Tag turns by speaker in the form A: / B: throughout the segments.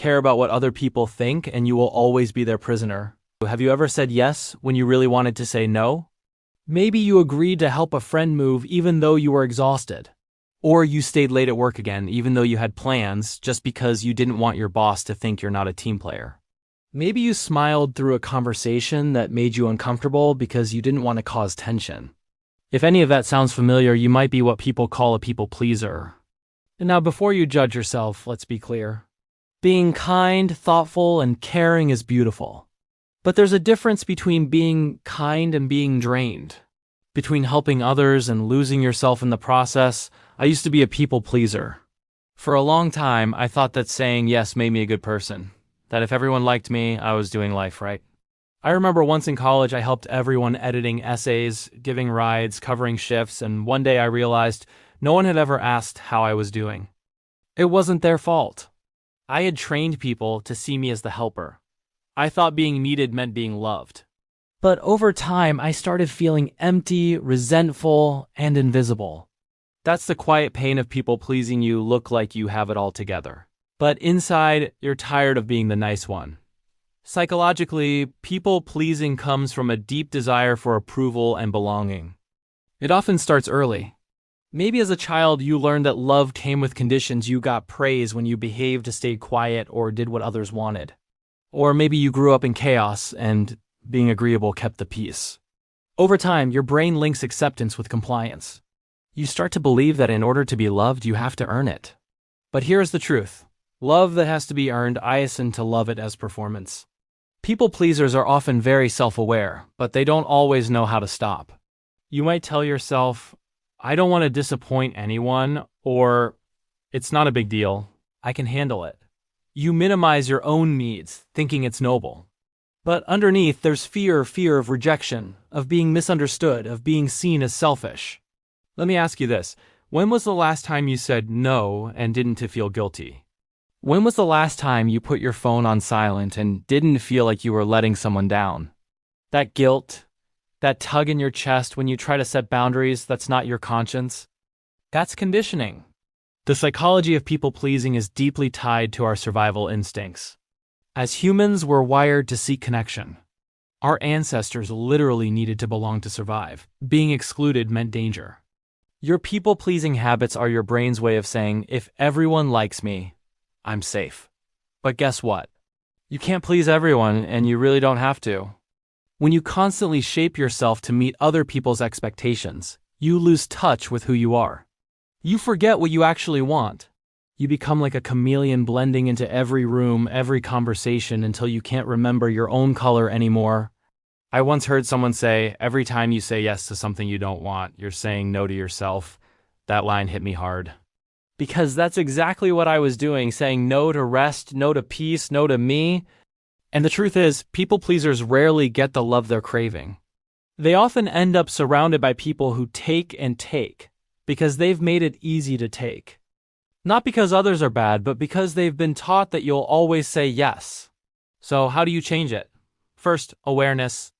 A: care about what other people think and you will always be their prisoner. Have you ever said yes when you really wanted to say no? Maybe you agreed to help a friend move even though you were exhausted. Or you stayed late at work again even though you had plans just because you didn't want your boss to think you're not a team player. Maybe you smiled through a conversation that made you uncomfortable because you didn't want to cause tension. If any of that sounds familiar, you might be what people call a people pleaser. And now before you judge yourself, let's be clear. Being kind, thoughtful, and caring is beautiful. But there's a difference between being kind and being drained. Between helping others and losing yourself in the process. I used to be a people pleaser. For a long time, I thought that saying yes made me a good person. That if everyone liked me, I was doing life right. I remember once in college I helped everyone editing essays, giving rides, covering shifts, and one day I realized no one had ever asked how I was doing. It wasn't their fault. I had trained people to see me as the helper. I thought being needed meant being loved. But over time, I started feeling empty, resentful, and invisible. That's the quiet pain of people pleasing you look like you have it all together. But inside, you're tired of being the nice one. Psychologically, people pleasing comes from a deep desire for approval and belonging. It often starts early. Maybe as a child, you learned that love came with conditions. You got praise when you behaved, stayed quiet, or did what others wanted. Or maybe you grew up in chaos and being agreeable kept the peace. Over time, your brain links acceptance with compliance. You start to believe that in order to be loved, you have to earn it. But here's the truth. Love that has to be earned, I hasten to love it as performance. People pleasers are often very self-aware, but they don't always know how to stop. You might tell yourself, I don't want to disappoint anyone, or it's not a big deal, I can handle it. You minimize your own needs, thinking it's noble. But underneath, there's fear of rejection, of being misunderstood, of being seen as selfish. Let me ask you this. When was the last time you said no and didn't feel guilty? When was the last time you put your phone on silent and didn't feel like you were letting someone down? That guilt, that tug in your chest when you try to set boundaries that's not your conscience, that's conditioning. The psychology of people-pleasing is deeply tied to our survival instincts. As humans, we're wired to seek connection. Our ancestors literally needed to belong to survive. Being excluded meant danger. Your people-pleasing habits are your brain's way of saying, if everyone likes me, I'm safe. But guess what? You can't please everyone, and you really don't have to. When you constantly shape yourself to meet other people's expectations, you lose touch with who you are. You forget what you actually want. You become like a chameleon blending into every room, every conversation until you can't remember your own color anymore. I once heard someone say, every time you say yes to something you don't want, you're saying no to yourself. That line hit me hard. Because that's exactly what I was doing, saying no to rest, no to peace, no to me. And the truth is, people pleasers rarely get the love they're craving. They often end up surrounded by people who take and take, because they've made it easy to take. Not because others are bad, but because they've been taught that you'll always say yes. So how do you change it? First, awareness.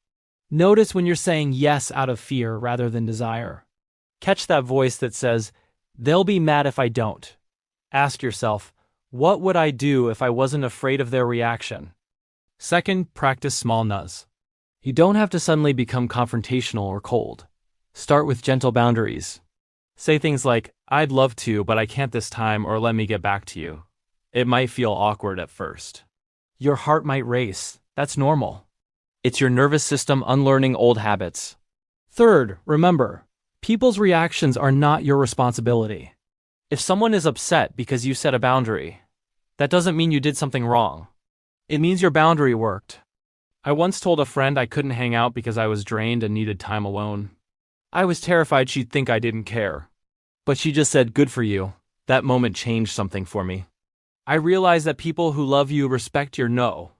A: Notice when you're saying yes out of fear rather than desire. Catch that voice that says, they'll be mad if I don't. Ask yourself, what would I do if I wasn't afraid of their reaction? Second, practice small no's. You don't have to suddenly become confrontational or cold. Start with gentle boundaries. Say things like, I'd love to, but I can't this time, or let me get back to you. It might feel awkward at first. Your heart might race. That's normal. It's your nervous system unlearning old habits. Third, remember, people's reactions are not your responsibility. If someone is upset because you set a boundary, that doesn't mean you did something wrong. It means your boundary worked. I once told a friend I couldn't hang out because I was drained and needed time alone. I was terrified she'd think I didn't care. But she just said, good for you. That moment changed something for me. I realized that people who love you respect your no.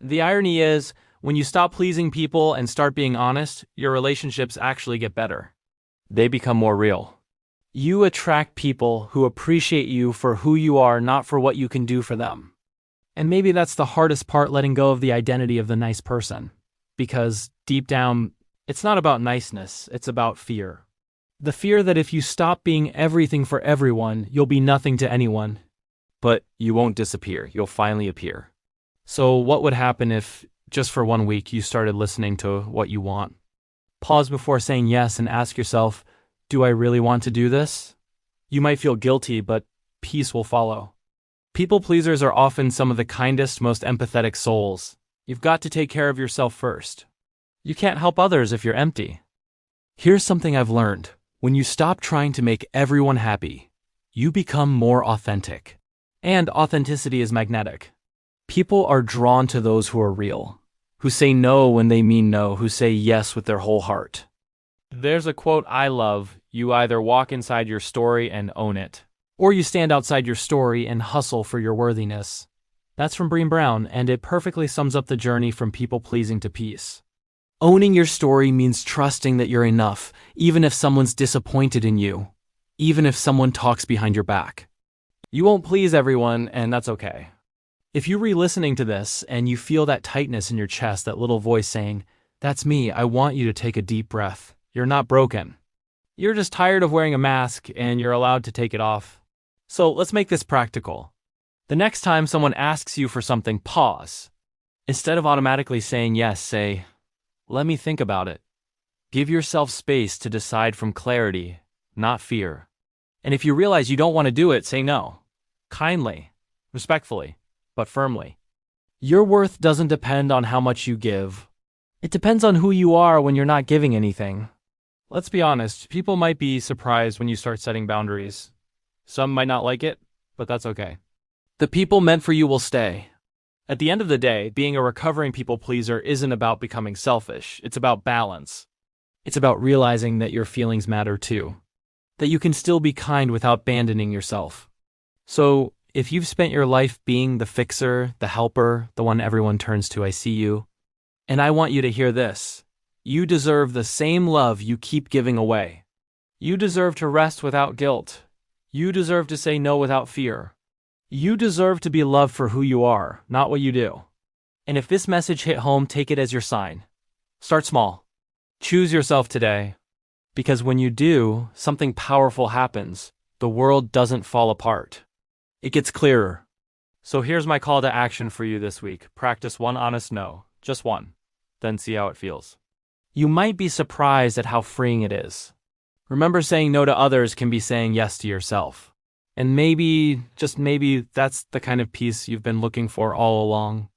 A: The irony is, when you stop pleasing people and start being honest, your relationships actually get better. They become more real. You attract people who appreciate you for who you are, not for what you can do for them. And maybe that's the hardest part, letting go of the identity of the nice person. Because deep down, it's not about niceness, it's about fear. The fear that if you stop being everything for everyone, you'll be nothing to anyone. But you won't disappear. You'll finally appear. So what would happen if, just for 1 week, you started listening to what you want? Pause before saying yes and ask yourself, do I really want to do this? You might feel guilty, but peace will follow. People pleasers are often some of the kindest, most empathetic souls. You've got to take care of yourself first. You can't help others if you're empty. Here's something I've learned. When you stop trying to make everyone happy, you become more authentic. And authenticity is magnetic. People are drawn to those who are real, who say no when they mean no, who say yes with their whole heart. There's a quote I love: you either walk inside your story and own it, or you stand outside your story and hustle for your worthiness. That's from Brené Brown, and it perfectly sums up the journey from people-pleasing to peace. Owning your story means trusting that you're enough, even if someone's disappointed in you, even if someone talks behind your back. You won't please everyone, and that's okay. If you're re-listening to this and you feel that tightness in your chest, that little voice saying, "That's me," I want you to take a deep breath. You're not broken. You're just tired of wearing a mask, and you're allowed to take it off. So let's make this practical. The next time someone asks you for something, pause. Instead of automatically saying yes, say, "Let me think about it." Give yourself space to decide from clarity, not fear. And if you realize you don't want to do it, say no. Kindly, respectfully, but firmly. Your worth doesn't depend on how much you give. It depends on who you are when you're not giving anything. Let's be honest, people might be surprised when you start setting boundaries. Some might not like it, but that's okay. The people meant for you will stay. At the end of the day, being a recovering people pleaser isn't about becoming selfish. It's about balance. It's about realizing that your feelings matter too. That you can still be kind without abandoning yourself. So, if you've spent your life being the fixer, the helper, the one everyone turns to, I see you. And I want you to hear this. You deserve the same love you keep giving away. You deserve to rest without guilt. You deserve to say no without fear. You deserve to be loved for who you are, not what you do. And if this message hit home, take it as your sign. Start small. Choose yourself today. Because when you do, something powerful happens. The world doesn't fall apart. It gets clearer. So here's my call to action for you this week. Practice one honest no. Just one. Then see how it feels. You might be surprised at how freeing it is. Remember, saying no to others can be saying yes to yourself. And maybe, just maybe, that's the kind of peace you've been looking for all along.